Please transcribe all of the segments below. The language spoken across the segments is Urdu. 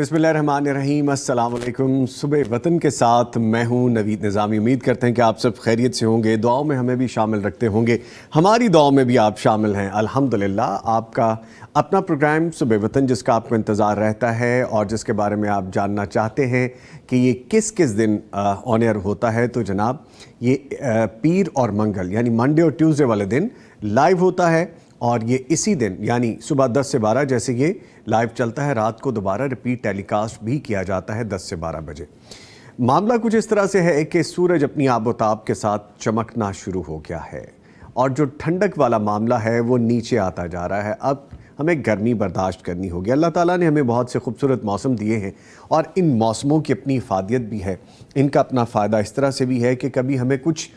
بسم اللہ الرحمن الرحیم، السلام علیکم۔ صبح وطن کے ساتھ میں ہوں نوید نظامی۔ امید کرتے ہیں کہ آپ سب خیریت سے ہوں گے، دعاؤں میں ہمیں بھی شامل رکھتے ہوں گے، ہماری دعاؤں میں بھی آپ شامل ہیں الحمدللہ۔ آپ کا اپنا پروگرام صبح وطن، جس کا آپ کو انتظار رہتا ہے اور جس کے بارے میں آپ جاننا چاہتے ہیں کہ یہ کس کس دن آن ایئر ہوتا ہے، تو جناب یہ پیر اور منگل یعنی منڈے اور ٹیوزڈے والے دن لائیو ہوتا ہے، اور یہ اسی دن یعنی صبح 10 سے 12 جیسے یہ لائیو چلتا ہے، رات کو دوبارہ ریپیٹ ٹیلی کاسٹ بھی کیا جاتا ہے 10 سے 12 بجے۔ معاملہ کچھ اس طرح سے ہے کہ سورج اپنی آب و تاب کے ساتھ چمکنا شروع ہو گیا ہے، اور جو ٹھنڈک والا معاملہ ہے وہ نیچے آتا جا رہا ہے۔ اب ہمیں گرمی برداشت کرنی ہوگی۔ اللہ تعالیٰ نے ہمیں بہت سے خوبصورت موسم دیے ہیں، اور ان موسموں کی اپنی افادیت بھی ہے، ان کا اپنا فائدہ اس طرح سے بھی ہے کہ کبھی ہمیں کچھ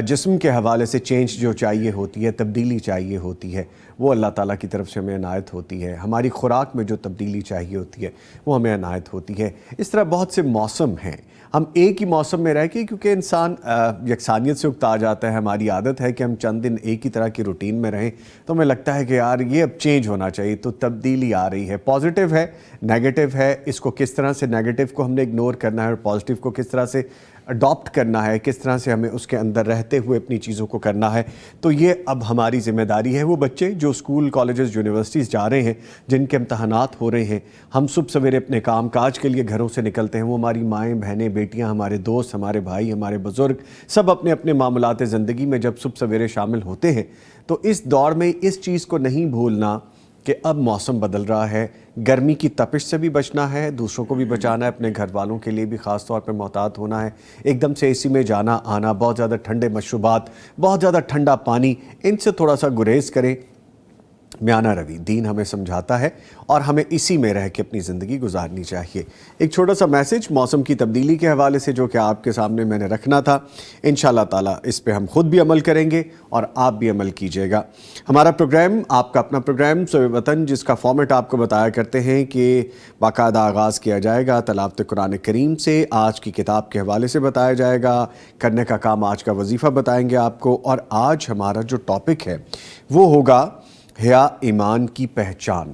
جسم کے حوالے سے چینج جو چاہیے ہوتی ہے، تبدیلی چاہیے ہوتی ہے، وہ اللہ تعالیٰ کی طرف سے ہمیں عنایت ہوتی ہے۔ ہماری خوراک میں جو تبدیلی چاہیے ہوتی ہے وہ ہمیں عنایت ہوتی ہے۔ اس طرح بہت سے موسم ہیں، ہم ایک ہی موسم میں رہ کے، کیونکہ انسان یکسانیت سے اکتا جاتا ہے، ہماری عادت ہے کہ ہم چند دن ایک ہی طرح کی روٹین میں رہیں، تو ہمیں لگتا ہے کہ یار یہ اب چینج ہونا چاہیے، تو تبدیلی آ رہی ہے۔ پازیٹیو ہے، نیگیٹو ہے، اس کو کس طرح سے نیگیٹو کو ہم نے اگنور کرنا ہے اور پازیٹیو کو کس طرح سے اڈاپٹ کرنا ہے، کس طرح سے ہمیں اس کے اندر رہتے ہوئے اپنی چیزوں کو کرنا ہے، تو یہ اب ہماری ذمہ داری ہے۔ وہ بچے جو اسکول، کالجز، یونیورسٹیز جا رہے ہیں، جن کے امتحانات ہو رہے ہیں، ہم صبح سویرے اپنے کام کاج کے لیے گھروں سے نکلتے ہیں، وہ ہماری مائیں، بہنیں، بیٹیاں، ہمارے دوست، ہمارے بھائی، ہمارے بزرگ، سب اپنے اپنے معاملات زندگی میں جب صبح سویرے شامل ہوتے ہیں، تو اس دور میں اس چیز کو نہیں بھولنا کہ اب موسم بدل رہا ہے، گرمی کی تپش سے بھی بچنا ہے، دوسروں کو بھی بچانا ہے، اپنے گھر والوں کے لیے بھی خاص طور پہ محتاط ہونا ہے۔ ایک دم سے اے سی میں جانا آنا، بہت زیادہ ٹھنڈے مشروبات، بہت زیادہ ٹھنڈا پانی، ان سے تھوڑا سا گریز کریں۔ میانہ روی دین ہمیں سمجھاتا ہے، اور ہمیں اسی میں رہ کے اپنی زندگی گزارنی چاہیے۔ ایک چھوٹا سا میسج موسم کی تبدیلی کے حوالے سے جو کہ آپ کے سامنے میں نے رکھنا تھا، انشاءاللہ تعالیٰ اس پہ ہم خود بھی عمل کریں گے اور آپ بھی عمل کیجیے گا۔ ہمارا پروگرام، آپ کا اپنا پروگرام صبح وطن، جس کا فارمیٹ آپ کو بتایا کرتے ہیں کہ باقاعدہ آغاز کیا جائے گا تلاوت قرآن کریم سے، آج کی کتاب کے حوالے سے بتایا جائے گا، کرنے کا کام آج کا وظیفہ بتائیں گے آپ کو، اور آج ہمارا جو ٹاپک ہے وہ ہوگا حیا ایمان کی پہچان۔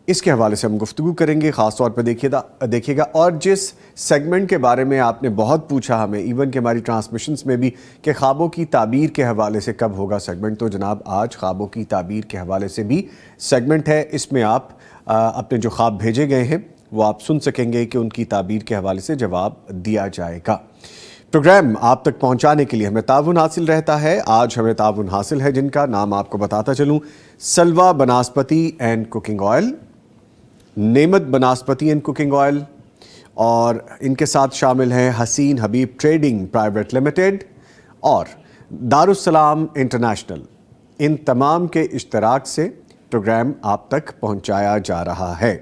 اس کے حوالے سے ہم گفتگو کریں گے، خاص طور پہ دیکھیے گا۔ اور جس سیگمنٹ کے بارے میں آپ نے بہت پوچھا ہمیں، ایون کہ ہماری ٹرانسمیشنز میں بھی، کہ خوابوں کی تعبیر کے حوالے سے کب ہوگا سیگمنٹ، تو جناب آج خوابوں کی تعبیر کے حوالے سے بھی سیگمنٹ ہے۔ اس میں آپ اپنے جو خواب بھیجے گئے ہیں وہ آپ سن سکیں گے کہ ان کی تعبیر کے حوالے سے جواب دیا جائے گا۔ پروگرام آپ تک پہنچانے کے لیے ہمیں تعاون حاصل رہتا ہے۔ آج ہمیں تعاون حاصل ہے، جن کا نام آپ کو بتاتا چلوں: سلوا بناسپتی اینڈ کوکنگ آئل، نعمت بناسپتی اینڈ کوکنگ آئل، اور ان کے ساتھ شامل ہیں حسین حبیب ٹریڈنگ پرائیویٹ لمیٹڈ اور دارالسلام انٹرنیشنل۔ ان تمام کے اشتراک سے پروگرام آپ تک پہنچایا جا رہا ہے۔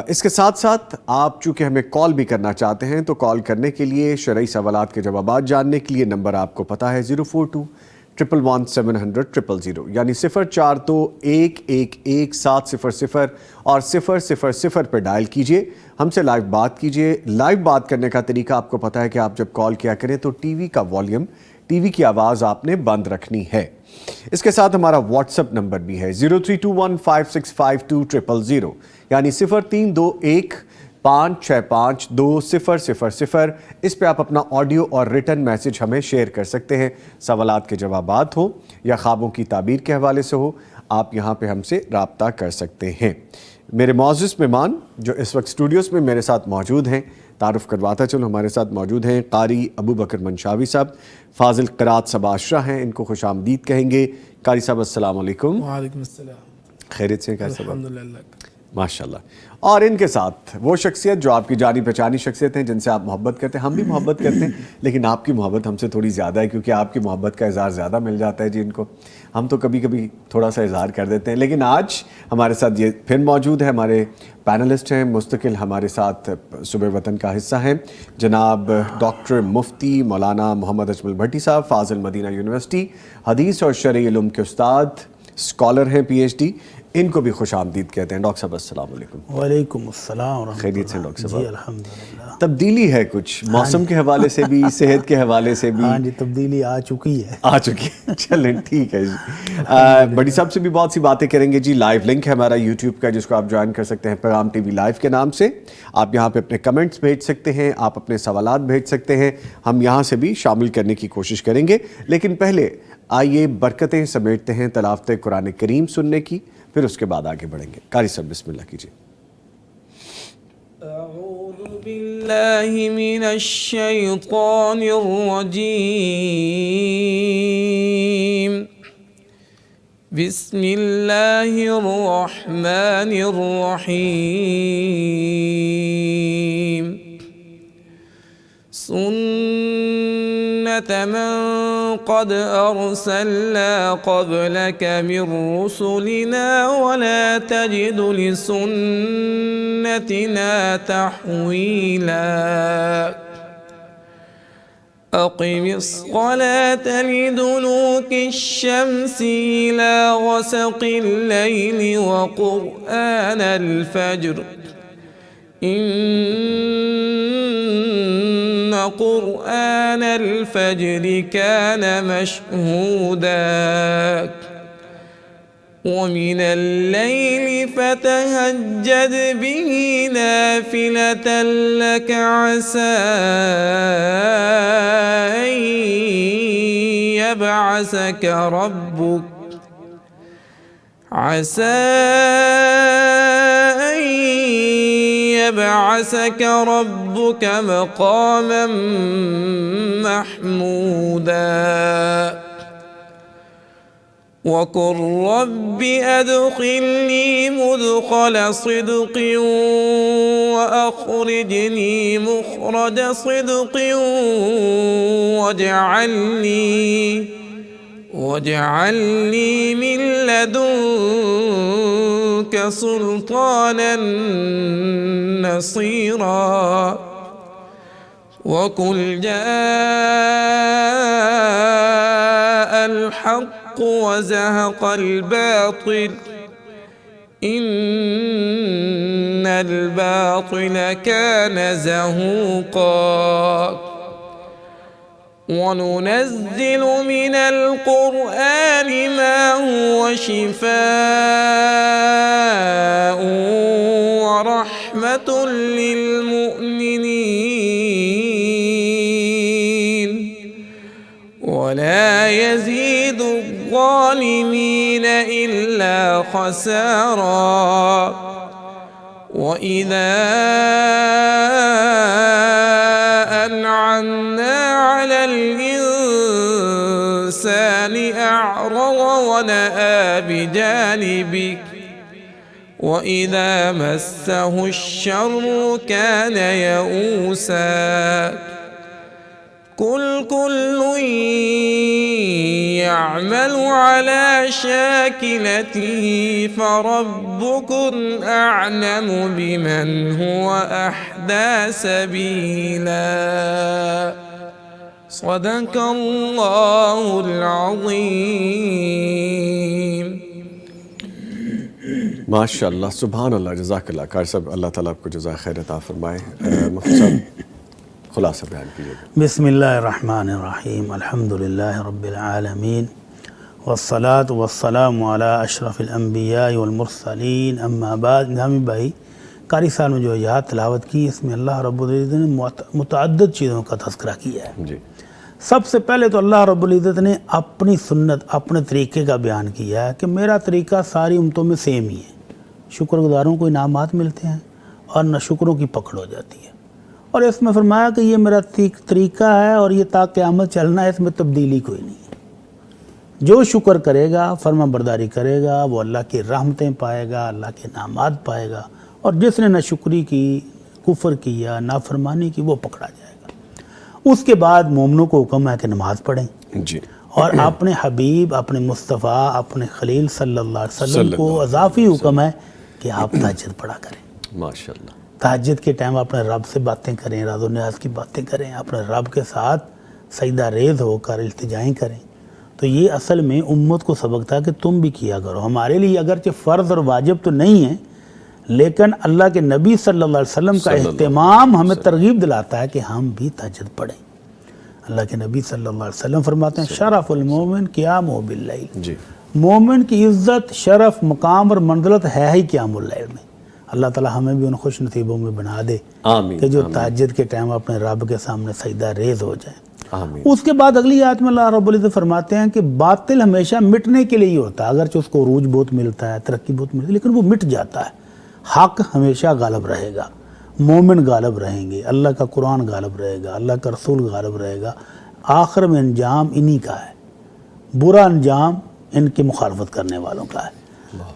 اس کے ساتھ ساتھ آپ چونکہ ہمیں کال بھی کرنا چاہتے ہیں، تو کال کرنے کے لیے، شرعی سوالات کے جوابات جاننے کے لیے نمبر آپ کو پتہ ہے 042-111-700-000، یعنی 0421111700 اور 000 پہ ڈائل کیجئے، ہم سے لائیو بات کیجئے۔ لائیو بات کرنے کا طریقہ آپ کو پتہ ہے کہ آپ جب کال کیا کریں تو ٹی وی کا والیوم، ٹی وی کی آواز آپ نے بند رکھنی ہے۔ اس کے ساتھ ہمارا واٹس ایپ نمبر بھی ہے 0321565200، یعنی 0321565200۔ اس پہ آپ اپنا آڈیو اور ریٹن میسج ہمیں شیئر کر سکتے ہیں، سوالات کے جوابات ہوں یا خوابوں کی تعبیر کے حوالے سے ہو، آپ یہاں پہ ہم سے رابطہ کر سکتے ہیں۔ میرے معزز مہمان جو اس وقت اسٹوڈیوز میں میرے ساتھ موجود ہیں، تعارف کرواتا چلو، ہمارے ساتھ موجود ہیں قاری ابو بکر منشاوی صاحب، فاضل قرات سباشرہ ہیں، ان کو خوش آمدید کہیں گے۔ قاری صاحب السلام علیکم۔ وعلیکم السلام۔ خیریت سے کیسے؟ الحمدللہ۔ ماشاءاللہ۔ اور ان کے ساتھ وہ شخصیت جو آپ کی جانی پہچانی شخصیت ہیں، جن سے آپ محبت کرتے ہیں، ہم بھی محبت کرتے ہیں، لیکن آپ کی محبت ہم سے تھوڑی زیادہ ہے، کیونکہ آپ کی محبت کا اظہار زیادہ مل جاتا ہے جی ان کو، ہم تو کبھی کبھی تھوڑا سا اظہار کر دیتے ہیں۔ لیکن آج ہمارے ساتھ یہ پھر موجود ہے، ہمارے پینلسٹ ہیں، مستقل ہمارے ساتھ صبح وطن کا حصہ ہیں، جناب ڈاکٹر مفتی مولانا محمد اجمل بھٹی صاحب، فاضل مدینہ یونیورسٹی، حدیث اور شرعی علوم کے استاد، اسکالر ہیں، پی ایچ ڈی، ان کو بھی خوش آمدید کہتے ہیں۔ ڈاکٹر صاحب السلام علیکم۔ وعلیکم السلام ورحمۃ اللہ۔ خیریت سے ڈاکٹر صاحب؟ جی الحمدللہ۔ تبدیلی ہے کچھ موسم کے حوالے سے بھی، صحت کے حوالے سے بھی؟ ہاں جی، تبدیلی آ چکی ہے۔ چلیں ٹھیک ہے جی۔ بڑی صاحب سے بھی بہت سی باتیں کریں گے جی۔ لائیو لنک ہے ہمارا یوٹیوب کا، جس کو آپ جوائن کر سکتے ہیں پیغام ٹی وی لائیو کے نام سے۔ آپ یہاں پہ اپنے کمنٹس بھیج سکتے ہیں، آپ اپنے سوالات بھیج سکتے ہیں، ہم یہاں سے بھی شامل کرنے کی کوشش کریں گے۔ لیکن پہلے آئیے برکتیں سمیٹتے ہیں تلاوت قرآن کریم سننے کی، پھر اس کے بعد آگے بڑھیں گے۔ قاری صاحب بسم اللہ کیجیے۔ اعوذ باللہ من الشیطان الرجیم، بسم اللہ الرحمن الرحیم۔ سنة من قد أرسلنا قبلك من رسلنا ولا تجد لسنتنا تحويلا۔ أقم الصلاة لدلوك الشمس إلى غسق الليل وقرآن الفجر، إن قرآن الفجر كان مشهودا، ومن الليل فتهجد به نافلة لك عسى أن يبعثك ربك مقاما محمودا، وقل رب أدخلني مدخل صدق وأخرجني مخرج صدق واجعل لي من لدنك سلطانا نصيرا، وقل جاء الحق وزهق الباطل إن الباطل كان زهوقا، وننزل من القرآن ما هو شفاء ورحمة للمؤمنين ولا يزيد الظالمين إلا خسارا، وإذا أنعمنا على الإنسان أعرض ونأى بجانبه وإذا مسه الشر كان يئوسا، قل كل يعمل على شاكلته فربكم أعلم بمن هو أهدى سبيلا، صدق الله العظيم۔ ماشاء اللہ، سبحان اللہ، جزاک اللہ۔ قاری صاحب اللہ تعالیٰ آپ کو جزائے خیر عطا فرمائے۔ مفتی صاحب خلاصہ بیان کیجیے گا۔ بسم اللہ الرحمن الرحیم، الحمدللہ رب العالمین، والصلاة والسلام علی اشرف الانبیاء والمرسلین، اما بعد۔ نظامی بھائی، قاری صاحب نے جو آیات تلاوت کی، اس میں اللہ رب العزت نے متعدد چیزوں کا تذکرہ کیا ہے۔ جی، سب سے پہلے تو اللہ رب العزت نے اپنی سنت، اپنے طریقے کا بیان کیا ہے کہ میرا طریقہ ساری امتوں میں سیم ہی ہے۔ شکر گزاروں کو انعامات ملتے ہیں اور نہ شکروں کی پکڑ ہو جاتی ہے، اور اس میں فرمایا کہ یہ میرا طریقہ ہے اور یہ تا قیامت چلنا ہے، اس میں تبدیلی کوئی نہیں ہے۔ جو شکر کرے گا، فرما برداری کرے گا، وہ اللہ کی رحمتیں پائے گا، اللہ کے انعامات پائے گا، اور جس نے نہ شکری کی، کفر کیا، نافرمانی کی، وہ پکڑا جائے گا۔ اس کے بعد مومنوں کو حکم ہے کہ نماز پڑھیں جی، اور اپنے حبیب، اپنے مصطفیٰ، اپنے خلیل صلی اللہ علیہ وسلم کو اضافی حکم ہے کہ آپ تہجد پڑھا کریں۔ ماشاءاللہ، تہجد کے ٹائم اپنے رب سے باتیں کریں، راز و نیاز کی باتیں کریں، اپنے رب کے ساتھ سجدہ ریز ہو کر التجائیں کریں، تو یہ اصل میں امت کو سبق تھا کہ تم بھی کیا کرو. ہمارے لیے اگرچہ فرض اور واجب تو نہیں ہے، لیکن اللہ کے نبی صلی اللہ علیہ وسلم کا اہتمام ہمیں ترغیب دلاتا ہے کہ ہم بھی تہجد پڑھیں. اللہ کے نبی صلی اللہ علیہ وسلم فرماتے ہیں شرف المومن قیامہ باللیل. جی مومن کی عزت، شرف، مقام اور منزلت ہے ہی قیام اللیل میں. اللہ تعالی ہمیں بھی ان خوش نصیبوں میں بنا دے آمین کہ جو تہجد کے ٹائم اپنے رب کے سامنے سجدہ ریز ہو جائیں. آمین. اس کے بعد اگلی آیت میں اللہ رب العزت فرماتے ہیں کہ باطل ہمیشہ مٹنے کے لیے ہی ہوتا ہے. اگرچہ اس کو عروج بہت ملتا ہے، ترقی بہت ملتی ہے، لیکن وہ مٹ جاتا ہے. حق ہمیشہ غالب رہے گا، مومن غالب رہیں گے، اللہ کا قرآن غالب رہے گا، اللہ کا رسول غالب رہے گا. آخر میں انجام انہی کا ہے، برا انجام ان کی مخالفت کرنے والوں کا ہے.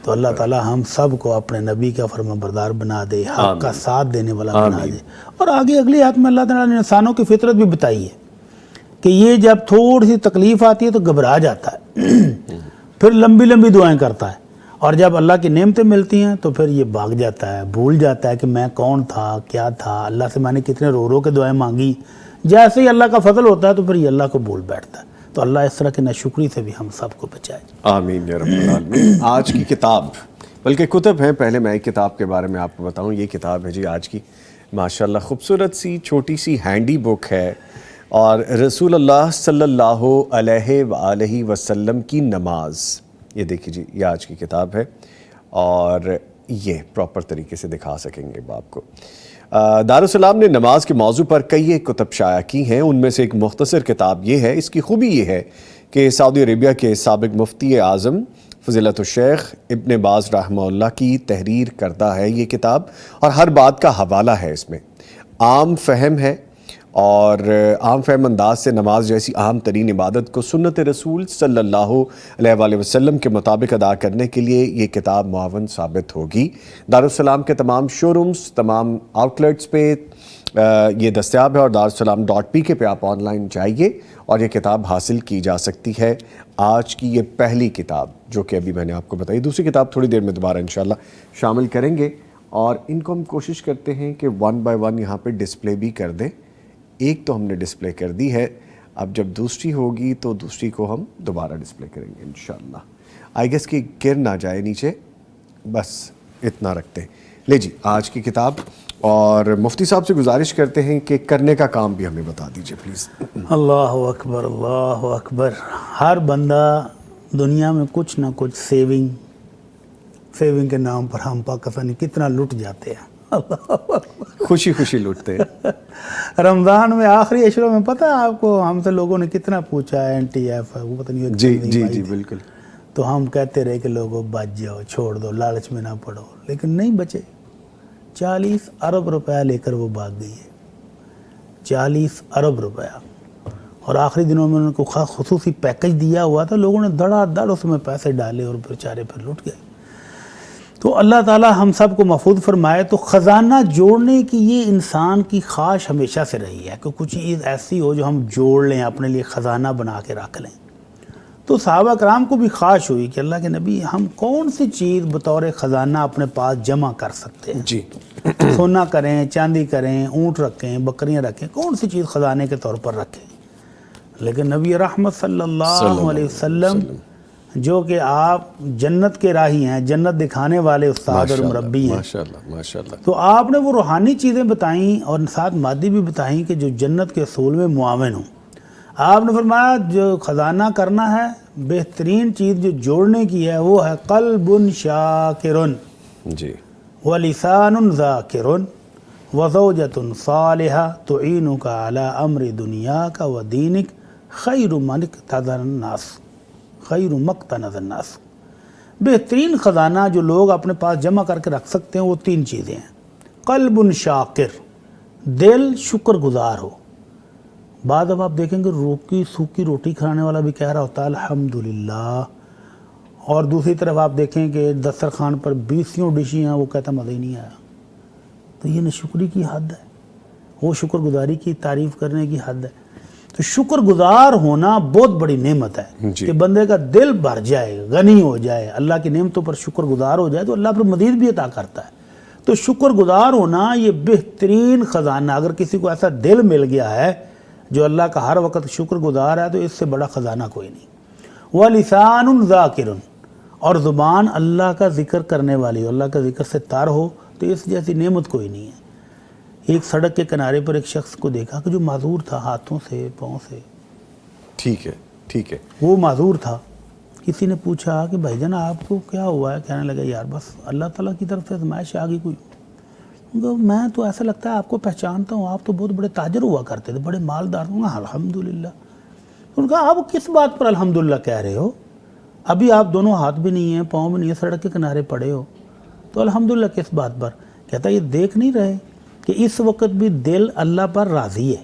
تو اللہ تعالی ہم سب کو اپنے نبی کا فرما بردار بنا دے، حق کا ساتھ دینے والا بنا دے. اور آگے اگلی آیت میں اللہ تعالیٰ نے انسانوں کی فطرت بھی بتائی ہے کہ یہ جب تھوڑی سی تکلیف آتی ہے تو گھبرا جاتا ہے، پھر لمبی لمبی دعائیں کرتا ہے، اور جب اللہ کی نعمتیں ملتی ہیں تو پھر یہ بھاگ جاتا ہے، بھول جاتا ہے کہ میں کون تھا، کیا تھا، اللہ سے میں نے کتنے رو رو کے دعائیں مانگی. جیسے ہی اللہ کا فضل ہوتا ہے تو پھر یہ اللہ کو بھول بیٹھتا ہے. تو اللہ اس طرح کی ناشکری سے بھی ہم سب کو بچائے. آمین یا رب العالمین. آج کی کتاب، بلکہ کتب ہیں، پہلے میں ایک کتاب کے بارے میں آپ کو بتاؤں. یہ کتاب ہے جی آج کی، ماشاءاللہ خوبصورت سی چھوٹی سی ہینڈی بک ہے، اور رسول اللہ صلی اللہ علیہ وآلہ وسلم کی نماز. یہ دیکھیے جی، یہ آج کی کتاب ہے، اور یہ پراپر طریقے سے دکھا سکیں گے آپ کو. دارالسلام نے نماز کے موضوع پر کئی ایک کتب شائع کی ہیں. ان میں سے ایک مختصر کتاب یہ ہے. اس کی خوبی یہ ہے کہ سعودی عربیہ کے سابق مفتی اعظم فضیلت الشیخ ابن باز رحمہ اللہ کی تحریر کردہ ہے یہ کتاب، اور ہر بات کا حوالہ ہے اس میں. عام فہم ہے، اور عام فہم انداز سے نماز جیسی عام ترین عبادت کو سنت رسول صلی اللہ علیہ وآلہ وسلم کے مطابق ادا کرنے کے لیے یہ کتاب معاون ثابت ہوگی. دارالسلام کے تمام شو رومز، تمام آؤٹلیٹس پہ یہ دستیاب ہے، اور darussalam.pk پہ آپ آن لائن جائیے اور یہ کتاب حاصل کی جا سکتی ہے. آج کی یہ پہلی کتاب جو کہ ابھی میں نے آپ کو بتائی. دوسری کتاب تھوڑی دیر میں دوبارہ انشاءاللہ شامل کریں گے، اور ان کو ہم کوشش کرتے ہیں کہ 1 by 1 یہاں پہ ڈسپلے بھی کر دیں. ایک تو ہم نے ڈسپلے کر دی ہے، اب جب دوسری ہوگی تو دوسری کو ہم دوبارہ ڈسپلے کریں گے انشاءاللہ. آئی گیس کہ گر نہ جائے نیچے، بس اتنا رکھتے ہیں. لے جی آج کی کتاب، اور مفتی صاحب سے گزارش کرتے ہیں کہ کرنے کا کام بھی ہمیں بتا دیجئے پلیز. اللہ اکبر، اللہ اکبر. ہر بندہ دنیا میں کچھ نہ کچھ سیونگ کے نام پر ہم پاکستانی کتنا لٹ جاتے ہیں. خوشی خوشی لوٹتے ہیں. رمضان میں آخری عشروں میں پتہ ہے آپ کو ہم سے لوگوں نے کتنا پوچھا ہے NTF ہے، وہ پتہ نہیں. جی بالکل. تو ہم کہتے رہے کہ لوگوں بچ جاؤ، چھوڑ دو، لالچ میں نہ پڑو، لیکن نہیں بچے. 40 ارب روپیہ لے کر وہ بھاگ گئی ہے. 40 ارب روپیہ. اور آخری دنوں میں انہوں کو خصوصی پیکج دیا ہوا تھا، لوگوں نے دھڑا دھڑ اس میں پیسے ڈالے اور بیچارے پھر لٹ گئے. تو اللہ تعالیٰ ہم سب کو محفوظ فرمائے. تو خزانہ جوڑنے کی یہ انسان کی خواہش ہمیشہ سے رہی ہے کہ کچھ چیز ایسی ہو جو ہم جوڑ لیں، اپنے لیے خزانہ بنا کے رکھ لیں. تو صحابہ کرام کو بھی خواہش ہوئی کہ اللہ کے نبی ہم کون سی چیز بطور خزانہ اپنے پاس جمع کر سکتے ہیں. جی سونا کریں، چاندی کریں، اونٹ رکھیں، بکریاں رکھیں، کون سی چیز خزانے کے طور پر رکھیں. لیکن نبی رحمت صلی اللہ علیہ وسلم جو کہ آپ جنت کے راہی ہیں، جنت دکھانے والے استاد اور مربی ہیں، ماشاءاللہ. تو آپ نے وہ روحانی چیزیں بتائیں اور ساتھ مادی بھی بتائیں کہ جو جنت کے اصول میں معاون ہوں. آپ نے فرمایا جو خزانہ کرنا ہے، بہترین چیز جو جوڑنے کی ہے وہ ہے قلب شاکر جی ولسان ذاکر وزوجۃ صالحہ تعینک علی امر دنیاک ودینک خیر مقتنظ الناس. بہترین خزانہ جو لوگ اپنے پاس جمع کر کے رکھ سکتے ہیں وہ 3 چیزیں ہیں. قلب شاکر، دل شکر گزار ہو. بعد اب آپ دیکھیں گے سوکھی روٹی کھانے والا بھی کہہ رہا ہوتا ہے الحمدللہ، اور دوسری طرف آپ دیکھیں کہ دسترخوان پر 20 ڈشیں ہیں، وہ کہتا مزہ ہی نہیں آیا. تو یہ ناشکری کی حد ہے، وہ شکر گزاری کی تعریف کرنے کی حد ہے. تو شکر گزار ہونا بہت بڑی نعمت ہے کہ بندے کا دل بھر جائے، غنی ہو جائے، اللہ کی نعمتوں پر شکر گزار ہو جائے تو اللہ پر مزید بھی عطا کرتا ہے. تو شکر گزار ہونا یہ بہترین خزانہ. اگر کسی کو ایسا دل مل گیا ہے جو اللہ کا ہر وقت شکر گزار ہے تو اس سے بڑا خزانہ کوئی نہیں. وَلِسَانٌ ذَاكِرٌ، اور زبان اللہ کا ذکر کرنے والی ہو، اللہ کا ذکر سے تر ہو، تو اس جیسی نعمت کوئی نہیں ہے۔ ایک سڑک کے کنارے پر ایک شخص کو دیکھا کہ جو معذور تھا ہاتھوں سے پاؤں سے، ٹھیک ہے ٹھیک ہے، وہ معذور تھا۔ کسی نے پوچھا کہ بھائی جان آپ کو کیا ہوا ہے؟ کہنے لگا یار بس اللہ تعالیٰ کی طرف سے آزمائش آ گئی کوئی۔ میں تو ایسا لگتا ہے آپ کو پہچانتا ہوں، آپ تو بہت بڑے تاجر ہوا کرتے تھے، بڑے مالدار ہوں۔ الحمدللہ۔ ان کا آپ کس بات پر الحمدللہ کہہ رہے ہو؟ ابھی آپ دونوں ہاتھ بھی نہیں ہیں، پاؤں بھی نہیں ہیں، سڑک کے کنارے پڑے ہو، تو الحمدللہ کس بات پر؟ کہتا ہے یہ دیکھ نہیں رہے کہ اس وقت بھی دل اللہ پر راضی ہے،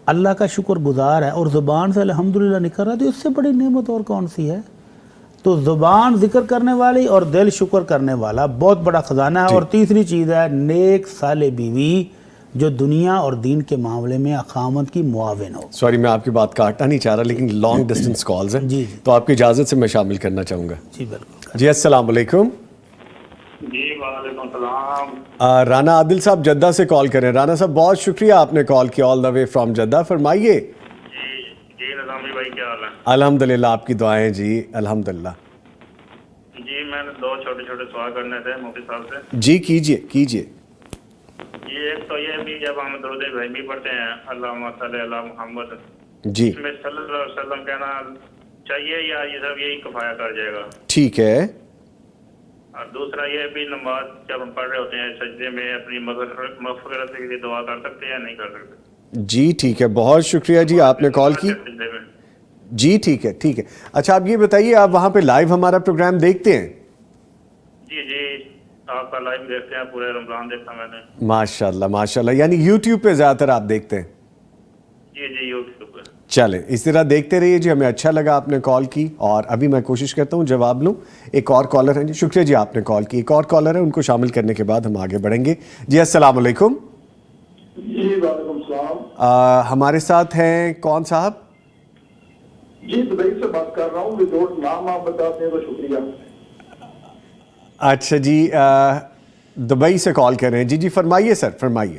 اللہ کا شکر گزار ہے، اور زبان سے الحمدللہ نکل رہا ہے، تو اس سے بڑی نعمت اور کون سی ہے؟ تو زبان ذکر کرنے والی اور دل شکر کرنے والا بہت بڑا خزانہ ہے۔ اور تیسری چیز ہے نیک صالح بیوی جو دنیا اور دین کے معاملے میں خامند کی معاون ہو۔ سوری میں آپ کی بات کاٹنا نہیں چاہ رہا، لیکن لانگ ڈسٹنس کالز ہیں، جی تو آپ کی اجازت سے میں شامل کرنا چاہوں گا۔ جی بالکل۔ جی السلام علیکم۔ جی وعلیکم السلام۔ رانا عادل صاحب جدہ سے کال کر رہے ہیں۔ رانا صاحب بہت شکریہ آپ نے کال کیا آل دا وے فرام جدہ، فرمائیے۔ جی نظامی بھائی کیا حال ہے؟ الحمدللہ آپ کی دعائیں جی الحمدللہ۔ جی میں نے دو چھوٹے چھوٹے سوال کرنے تھے مفتی صاحب سے۔ جی کیجئے کیجئے۔ جی ایک تو یہ بھی جب ہم درود ابراہیمی پڑھتے ہیں اللہم صلی علی محمد، جی اس میں صلی اللہ علیہ وسلم کہنا چاہیے یا یہ سب یہی کفایہ کر جائے گا؟ ٹھیک ہے۔ اور دوسرا یہ بھی نماز جب ہم پڑھ رہے ہوتے ہیں سجدے میں اپنی مغفرت کے لیے دعا کر سکتے ہیں یا نہیں کر سکتے؟ جی ٹھیک ہے، بہت شکریہ جی آپ نے کال کی۔ سجدے میں۔ جی ٹھیک ہے ٹھیک ہے۔ اچھا آپ یہ بتائیے آپ وہاں پہ لائیو ہمارا پروگرام دیکھتے ہیں؟ جی آپ کا لائیو دیکھتے ہیں، پورے رمضان دیکھا میں نے۔ ماشاءاللہ ماشاءاللہ، یعنی یوٹیوب پہ زیادہ تر آپ دیکھتے ہیں؟ جی یوٹیوب پہ۔ چلیں اس طرح دیکھتے رہیے جی، ہمیں اچھا لگا آپ نے کال کی، اور ابھی میں کوشش کرتا ہوں جواب لوں۔ ایک اور کالر ہیں جی، شکریہ جی آپ نے کال کی، ایک اور کالر ہے، ان کو شامل کرنے کے بعد ہم آگے بڑھیں گے۔ جی السلام علیکم۔ جی وعلیکم السلام۔ ہمارے ساتھ ہیں کون صاحب؟ جی دبئی سے بات کر رہا ہوں، وداؤٹ نام آپ بتاتے ہیں تو شکریہ۔ اچھا جی دبئی سے کال کر رہے ہیں، جی جی فرمائیے سر فرمائیے۔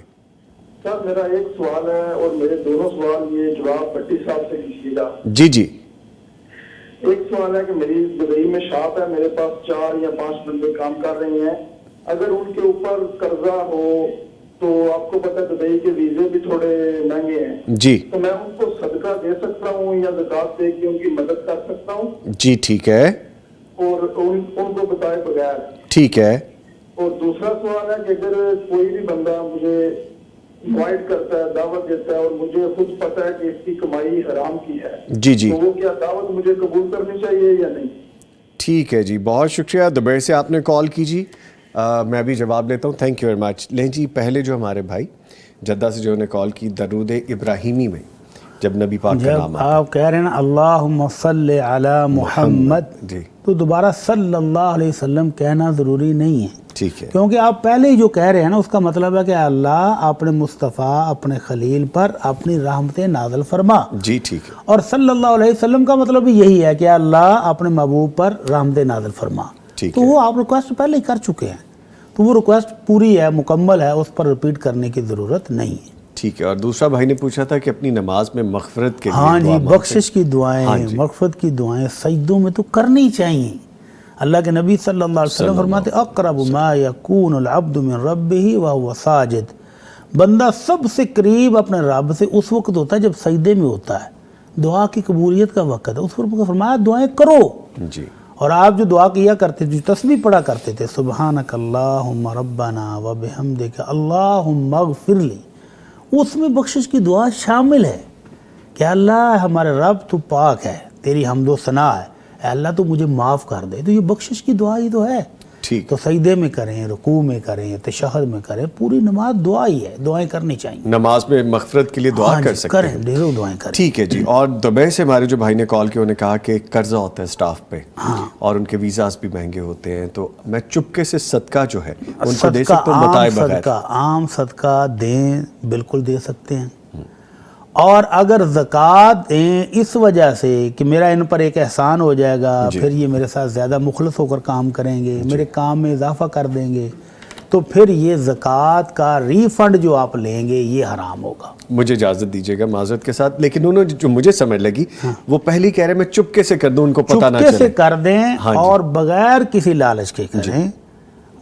سر میرا ایک سوال ہے اور میرے دونوں سوال یہ جواب بٹی صاحب سے کیجیے گا۔ جی جی۔ ایک سوال ہے کہ میری دبئی میں شاپ ہے، میرے پاس 4 یا 5 بندے کام کر رہے ہیں، اگر ان کے اوپر قرضہ ہو تو آپ کو پتہ ہے دبئی کے ویزے بھی تھوڑے مہنگے ہیں، جی تو میں ان کو صدقہ دے سکتا ہوں یا زکوٰۃ دے کے ان کی مدد کر سکتا ہوں؟ جی ٹھیک ہے اور ان کو بتائے بغیر۔ ٹھیک ہے۔ اور دوسرا سوال ہے کہ اگر کوئی بھی بندہ مجھے انوائٹ کرتا ہے، دعوت دیتا ہے، اور مجھے خود پتہ ہے کہ اس کی کمائی حرام کی ہے، جی جی تو وہ کیا دعوت مجھے قبول کرنی چاہیے یا نہیں؟ ٹھیک ہے جی، بہت شکریہ دبئی سے آپ نے کال کی جی۔ میں بھی جواب لیتا ہوں، تھینک یو ویری مچ۔ لیں جی پہلے جو ہمارے بھائی جدہ سے جو نے کال کی، درود ابراہیمی میں جب نبی پاک کا نام جب آپ کہہ رہے ہیں نا اللہم صلی علی محمد، جی تو دوبارہ صلی اللہ علیہ وسلم کہنا ضروری نہیں ہے، ٹھیک ہے، کیونکہ آپ پہلے ہی جو کہہ رہے ہیں نا اس کا مطلب ہے کہ اللہ اپنے مصطفیٰ اپنے خلیل پر اپنی رحمتیں نازل فرما، جی ٹھیک ہے، اور صلی اللہ علیہ وسلم کا مطلب بھی یہی ہے کہ اللہ اپنے محبوب پر رحمتیں نازل فرما۔ ٹھیک تو ہے، وہ آپ ریکویسٹ پہلے ہی کر چکے ہیں، تو وہ ریکویسٹ پوری ہے، مکمل ہے، اس پر رپیٹ کرنے کی ضرورت نہیں ہے۔ ٹھیک ہے۔ اور دوسرا بھائی نے پوچھا تھا کہ اپنی نماز میں مغفرت کے لیے ہاں جی، دعا مانگتے ہیں۔ بخشش کی دعائیں، ہاں جی، مغفرت کی دعائیں سجدوں میں تو کرنی چاہیے۔ اللہ کے نبی صلی اللہ علیہ وسلم فرماتے اقرب ما یکون العبد من ربہ وہو ساجد، بندہ سب سے قریب اپنے رب سے اس وقت ہوتا ہے جب سجدے میں ہوتا ہے، دعا کی قبولیت کا وقت ہے، اس پر فرمایا دعائیں کرو۔ جی اور آپ جو دعا کیا کرتے تھے، جو تسبیح پڑھا کرتے تھے، سبحانک اللہم ربنا وبحمدک اللہم اغفر لی، اس میں بخشش کی دعا شامل ہے کہ اللہ ہمارے رب تو پاک ہے، تیری حمد و ثنا ہے، اے اللہ تو مجھے معاف کر دے، تو یہ بخشش کی دعا ہی تو ہے۔ ٹھیک، تو سجدے میں کریں، رکوع میں کریں، تشہد میں کریں، پوری نماز دعا ہی ہے، دعائیں کرنی چاہیے۔ نماز میں مغفرت کے لیے دعا ہاں کر جی، سکتے کریں، ہیں۔ ڈھیروں دعائیں کریں۔ ٹھیک ہے جی۔ اور دبئی سے ہمارے جو بھائی نے کال کی، انہوں نے کہا کہ قرضہ ہوتا ہے سٹاف پہ اور ان کے ویزاز بھی مہنگے ہوتے ہیں، تو میں چپکے سے صدقہ جو ہے ان کو دے سکتا ہوں بتائے بغیر؟ عام صدقہ دیں، بالکل دے سکتے ہیں، اور اگر زکوٰۃ دیں اس وجہ سے کہ میرا ان پر ایک احسان ہو جائے گا، پھر یہ میرے ساتھ زیادہ مخلص ہو کر کام کریں گے، میرے کام میں اضافہ کر دیں گے، تو پھر یہ زکوٰۃ کا ریفنڈ جو آپ لیں گے یہ حرام ہوگا۔ مجھے اجازت دیجیے گا معذرت کے ساتھ، لیکن انہوں نے جو مجھے سمجھ لگی وہ پہلی کہہ رہے میں چپکے سے کر دوں، ان کو پتہ نہ چلے، چپکے سے کر دیں ہاں جی، اور بغیر کسی لالچ کے کریں،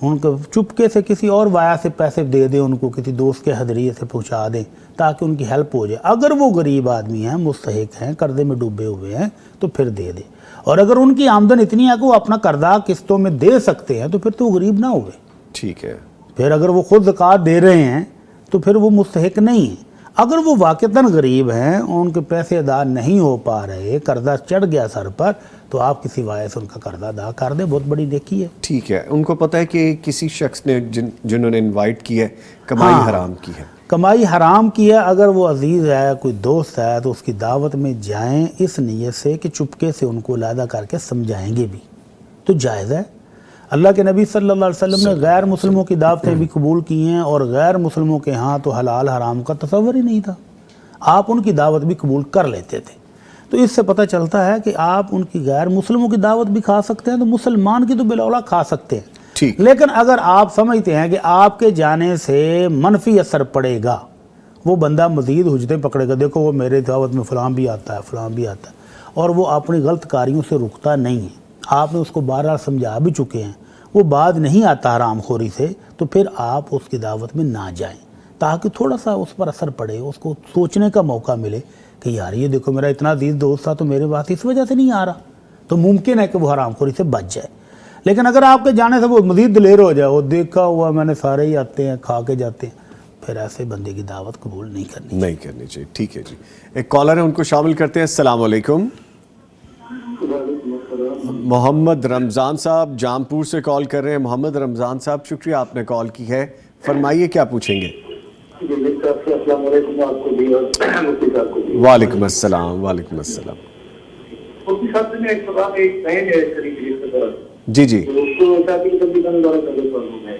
ان کو چپکے سے کسی اور وایا سے پیسے دے دیں، ان کو کسی دوست کے ہدیے سے پہنچا دیں تاکہ ان کی ہیلپ ہو جائے۔ اگر وہ غریب آدمی ہیں، مستحق ہیں، قرضے میں ڈوبے ہوئے ہیں تو پھر دے دیں، اور اگر ان کی آمدن اتنی ہے کہ وہ اپنا قرضہ قسطوں میں دے سکتے ہیں تو پھر تو وہ غریب نہ ہوئے۔ ٹھیک ہے، پھر اگر وہ خود زکوٰۃ دے رہے ہیں تو پھر وہ مستحق نہیں ہیں۔ اگر وہ واقعتاً غریب ہیں، ان کے پیسے ادا نہیں ہو پا رہے، قرضہ چڑھ گیا سر پر، تو آپ کسی وجہ سے ان کا قرضہ ادا کر دیں، بہت بڑی نیکی ہے۔ ٹھیک ہے، ان کو پتہ ہے کہ کسی شخص نے جنہوں نے انوائٹ کی ہے کمائی حرام کی ہے، کمائی حرام کی ہے، اگر وہ عزیز ہے، کوئی دوست ہے، تو اس کی دعوت میں جائیں اس نیت سے کہ چپکے سے ان کو علیحدہ کر کے سمجھائیں گے بھی، تو جائز ہے۔ اللہ کے نبی صلی اللہ علیہ وسلم نے غیر مسلموں کی دعوتیں بھی قبول کی ہیں، اور غیر مسلموں کے ہاں تو حلال حرام کا تصور ہی نہیں تھا، آپ ان کی دعوت بھی قبول کر لیتے تھے۔ تو اس سے پتہ چلتا ہے کہ آپ ان کی غیر مسلموں کی دعوت بھی کھا سکتے ہیں، تو مسلمان کی تو بالاولیٰ کھا سکتے ہیں۔ ٹھیک، لیکن اگر آپ سمجھتے ہیں کہ آپ کے جانے سے منفی اثر پڑے گا، وہ بندہ مزید حجتیں پکڑے گا، دیکھو وہ میرے دعوت میں فلاں بھی آتا ہے، فلاں بھی آتا ہے، اور وہ اپنی غلط کاریوں سے رکتا نہیں ہے، آپ نے اس کو بار سمجھا بھی چکے ہیں، وہ بعد نہیں آتا حرام خوری سے، تو پھر آپ اس کی دعوت میں نہ جائیں، تاکہ تھوڑا سا اس پر اثر پڑے، اس کو سوچنے کا موقع ملے کہ یار یہ دیکھو میرا اتنا عزیز دوست تھا تو میرے پاس اس وجہ سے نہیں آ رہا، تو ممکن ہے کہ وہ حرام خوری سے بچ جائے۔ لیکن اگر آپ کے جانے سے وہ مزید دلیر ہو جائے، وہ دیکھا ہوا میں نے سارے ہی آتے ہیں، کھا کے جاتے ہیں، پھر ایسے بندے کی دعوت قبول نہیں کرنی نہیں کرنی چاہیے۔ ٹھیک ہے جی، ایک کالر ہے، ان کو شامل کرتے ہیں۔ السلام علیکم، محمد رمضان صاحب جامپور سے کال کر رہے ہیں۔ محمد رمضان صاحب شکریہ آپ نے کال کی ہے، فرمائیے کیا پوچھیں گے؟ السلام علیکم، آپ کو بھی اور مفتی صاحب کو بھی۔ وعلیکم السلام، وعلیکم السلام۔ مفتی صاحب سے میں ایک سوال، ایک بہن ہے قریب رشتے دار، جی جی، تو اس کو شادی کا بھی دورہ کرنے پر ہے،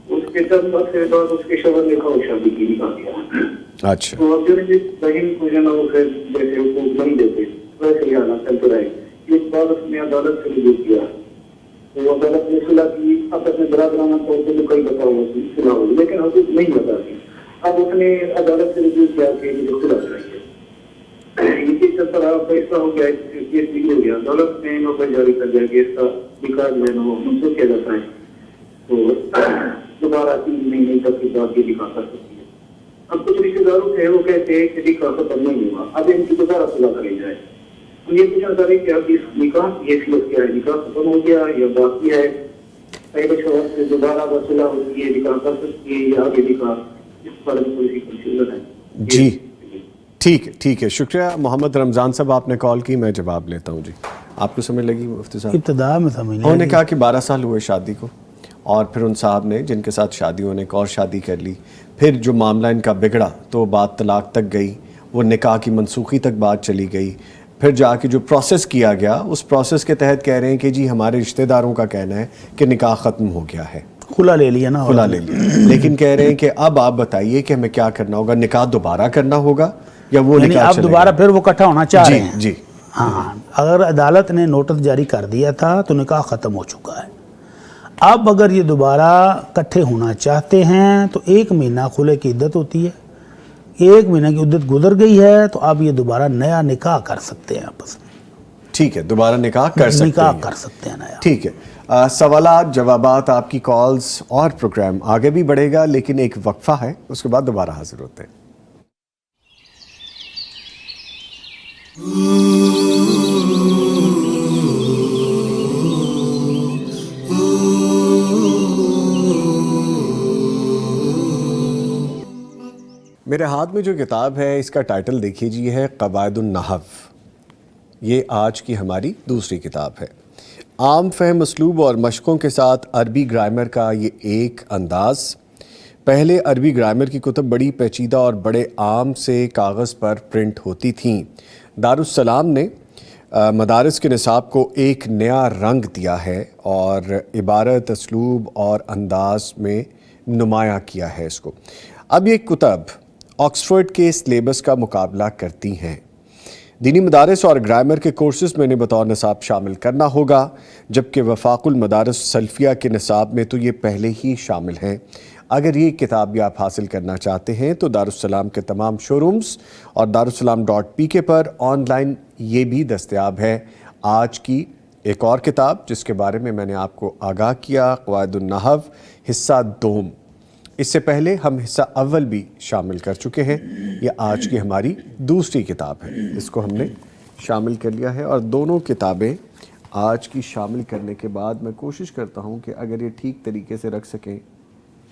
اس کے چند وقت کے بعد اس کے شوہر نے کہا وہ شادی کی نہیں کیا، اچھا، تو اب جو ہے بہن کو جو ہے نا وہ پھر جیسے وہ نہیں دیتے ویسے ہی حالات چلتے رہے۔ ایک بار اس نے عدالت سے رجوع کیا، تو عدالت نے صلح کی، اب اپنے برادرانہ طور پہ تو کئی دفعہ ہوا صلح ہوئی لیکن حدود نہیں بتاتی، اب اس نے عدالت سے رجوع کیا کہ مجھے صلح کرائیے، یہ چیز چلتا رہا، فیصلہ ہو گیا، کیس بھی ہو گیا، عدالت نے نوٹس جاری کر دیا کہ اس کا نکاح جو ہے نا وہ منسوخ کیا جاتا ہے، تو دوبارہ 3 مہینے تک کے بعد یہ نکاح کر سکتی ہے۔ اب کچھ رشتے داروں سے وہ کہتے ہیں کہ نکاح ختم نہیں ہوا، اب ان کی دوبارہ صلح کرائی جائے، یہ پوچھنا چاہ رہے کہ اب اس نکاح کی حیثیت کیا ہے، نکاح ختم ہو گیا یا باقی ہے، پہلے شوہر سے دوبارہ اگر صلح ہوتی ہے نکاح کر سکتی ہے یا آگے نکاح، اس بارے میں تھوڑی سی کنفیوژن ہے۔ جی ٹھیک ہے، شکریہ محمد رمضان صاحب، آپ نے کال کی، میں جواب لیتا ہوں۔ جی آپ کو سمجھ لگی مفتی صاحب؟ ابتدا میں سمجھ انہوں نے کہا کہ 12 سال ہوئے شادی کو، اور پھر ان صاحب نے جن کے ساتھ شادی ہونے ایک اور شادی کر لی، پھر جو معاملہ ان کا بگڑا تو بات طلاق تک گئی، وہ نکاح کی منسوخی تک بات چلی گئی، پھر جا کے جو پروسیس کیا گیا اس پروسیس کے تحت کہہ رہے ہیں کہ جی ہمارے رشتہ داروں کا کہنا ہے کہ نکاح ختم ہو گیا ہے، کھلا لے لیا نا، کھلا لے لیا، لیکن کہہ رہے ہیں کہ اب آپ بتائیے کہ ہمیں کیا کرنا ہوگا، نکاح دوبارہ کرنا ہوگا یا وہ یعنی نکاح اب دوبارہ پھر وہ اکٹھا ہونا چاہ رہے ہیں؟ جی ہاں، اگر عدالت نے نوٹس جاری کر دیا تھا تو نکاح ختم ہو چکا ہے، اب اگر یہ دوبارہ اکٹھے ہونا چاہتے ہیں تو 1 مہینہ خلع کی عدت ہوتی ہے، 1 مہینہ کی عدت گزر گئی ہے تو اب یہ دوبارہ نیا نکاح کر سکتے ہیں آپس میں، ٹھیک ہے، دوبارہ نکاح کر سکتے نکاح ہیں، کر سکتے ہیں نیا۔ ٹھیک ہے، سوالات جوابات آپ کی کالز اور پروگرام آگے بھی بڑھے گا، لیکن ایک وقفہ ہے، اس کے بعد دوبارہ حاضر ہوتے ہیں۔ میرے ہاتھ میں جو کتاب ہے اس کا ٹائٹل دیکھیے جی، ہے قواعد النحو، یہ آج کی ہماری دوسری کتاب ہے۔ عام فہم اسلوب اور مشقوں کے ساتھ عربی گرامر کا یہ ایک انداز۔ پہلے عربی گرامر کی کتب بڑی پیچیدہ اور بڑے عام سے کاغذ پر پرنٹ ہوتی تھیں۔ دارالسلام نے مدارس کے نصاب کو ایک نیا رنگ دیا ہے اور عبارت، اسلوب اور انداز میں نمایاں کیا ہے اس کو۔ اب یہ کتب آکسفورڈ کے سلیبس کا مقابلہ کرتی ہیں۔ دینی مدارس اور گرامر کے کورسز میں انہیں بطور نصاب شامل کرنا ہوگا، جبکہ وفاق المدارس سلفیہ کے نصاب میں تو یہ پہلے ہی شامل ہیں۔ اگر یہ کتاب بھی آپ حاصل کرنا چاہتے ہیں تو دارالسلام کے تمام شو رومز اور darussalam.pk پر آن لائن یہ بھی دستیاب ہے۔ آج کی ایک اور کتاب جس کے بارے میں نے آپ کو آگاہ کیا، قواعد النحو حصہ دوم، اس سے پہلے ہم حصہ اول بھی شامل کر چکے ہیں، یہ آج کی ہماری دوسری کتاب ہے، اس کو ہم نے شامل کر لیا ہے۔ اور دونوں کتابیں آج کی شامل کرنے کے بعد میں کوشش کرتا ہوں کہ اگر یہ ٹھیک طریقے سے رکھ سکیں،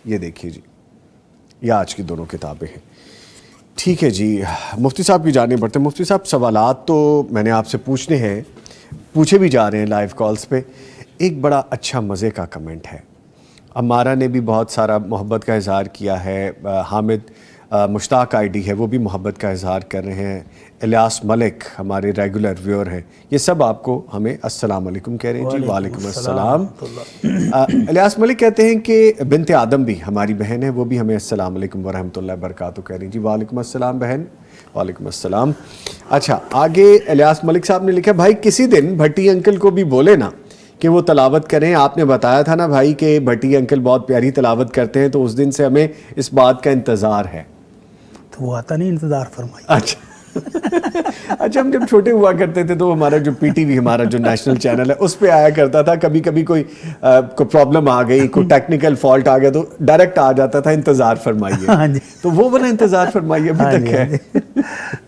یہ دیکھیے جی، یہ آج کی دونوں کتابیں ہیں۔ ٹھیک ہے جی، مفتی صاحب کی جانب بڑھتے ہیں۔ مفتی صاحب، سوالات تو میں نے آپ سے پوچھنے ہیں، پوچھے بھی جا رہے ہیں لائیو کالز پہ۔ ایک بڑا اچھا مزے کا کمنٹ ہے، عمارہ نے بھی بہت سارا محبت کا اظہار کیا ہے، حامد مشتاق آئی ڈی ہے وہ بھی محبت کا اظہار کر رہے ہیں، الیاس ملک ہمارے ریگولر ویور ہیں، یہ سب آپ کو ہمیں السلام علیکم کہہ رہے ہیں جی۔ وعلیکم السلام۔ الیاس ملک کہتے ہیں کہ بنت آدم بھی ہماری بہن ہے، وہ بھی ہمیں السلام علیکم ورحمۃ اللہ وبرکاتہ کہہ رہی ہیں جی۔ وعلیکم السلام بہن۔ وعلیکم السلام۔ اچھا، آگے الیاس ملک صاحب نے لکھا، بھائی کسی دن بھٹی انکل کو بھی بولے نا کہ وہ تلاوت کریں، آپ نے بتایا تھا نا بھائی کہ بھٹی انکل بہت پیاری تلاوت کرتے ہیں، تو اس دن سے ہمیں اس بات کا انتظار ہے۔ تو وہ آتا نہیں، انتظار فرمائیے۔ اچھا اچھا، ہم جب چھوٹے ہوا کرتے تھے تو ہمارا جو پی ٹی وی ہمارا جو نیشنل چینل ہے اس پہ آیا کرتا تھا، کبھی کبھی کوئی پرابلم آ گئی، کوئی ٹیکنیکل فالٹ آ گیا تو ڈائریکٹ آ جاتا تھا انتظار فرمائیے، تو وہ والا انتظار فرمائیے ابھی تک ہے۔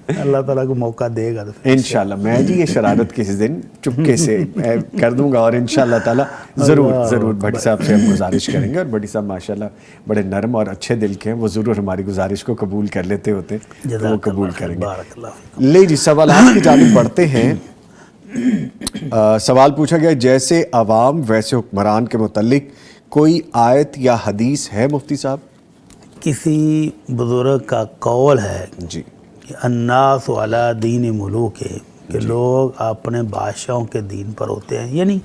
اللہ تعالیٰ کو موقع دے گا انشاءاللہ میں جی یہ شرارت کسی دن چپکے سے کر دوں گا، اور انشاءاللہ تعالیٰ ضرور بھٹی صاحب سے ہم گزارش کریں گے، اور بھٹی صاحب ماشاءاللہ بڑے نرم اور اچھے دل کے ہیں، وہ ضرور ہماری گزارش کو قبول کر لیتے ہوتے ہیں، تو وہ قبول کریں گے۔ لے جی، سوالات کی جانب بڑھتے ہیں۔ سوال پوچھا گیا، جیسے عوام ویسے حکمران کے متعلق کوئی آیت یا حدیث ہے مفتی صاحب؟ کسی بزرگ کا قول ہے جی، کہ الناس علی دین ملوک ہے، کہ لوگ اپنے بادشاہوں کے دین پر ہوتے ہیں، یعنی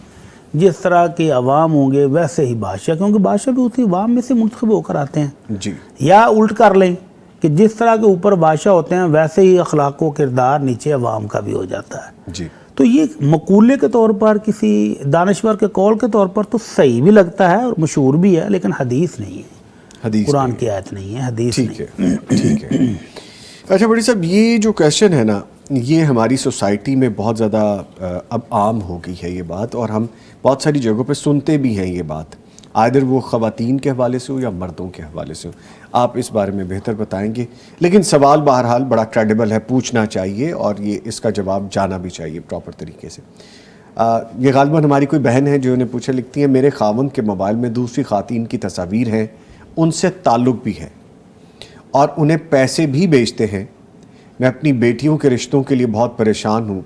جس طرح کے عوام ہوں گے ویسے ہی بادشاہ، کیونکہ بادشاہ بھی اسی عوام میں سے منتخب ہو کر آتے ہیں۔ جی، یا الٹ کر لیں کہ جس طرح کے اوپر بادشاہ ہوتے ہیں ویسے ہی اخلاق و کردار نیچے عوام کا بھی ہو جاتا ہے۔ جی، تو یہ مقولے کے طور پر، کسی دانشور کے قول کے طور پر تو صحیح بھی لگتا ہے اور مشہور بھی ہے، لیکن حدیث نہیں ہے، حدیث قرآن کی آیت نہیں ہے، حدیث نہیں ہے۔ ٹھیک ہے، ٹھیک ہے۔ اچھا بھٹی صاحب، یہ جو کویشچن ہے نا، یہ ہماری سوسائٹی میں بہت زیادہ اب عام ہو گئی ہے یہ بات، اور ہم بہت ساری جگہوں پہ سنتے بھی ہیں یہ بات، آئدر وہ خواتین کے حوالے سے ہو یا مردوں کے حوالے سے ہو۔ آپ اس بارے میں بہتر بتائیں گے، لیکن سوال بہرحال بڑا کریڈیبل ہے، پوچھنا چاہیے اور یہ اس کا جواب جانا بھی چاہیے پراپر طریقے سے۔ یہ غالباً ہماری کوئی بہن ہے جو انہیں پوچھا، لکھتی ہیں، میرے خاوند کے موبائل میں دوسری خواتین کی تصاویر ہیں، ان سے تعلق بھی ہے اور انہیں پیسے بھی بیچتے ہیں، میں اپنی بیٹیوں کے رشتوں کے لیے بہت پریشان ہوں،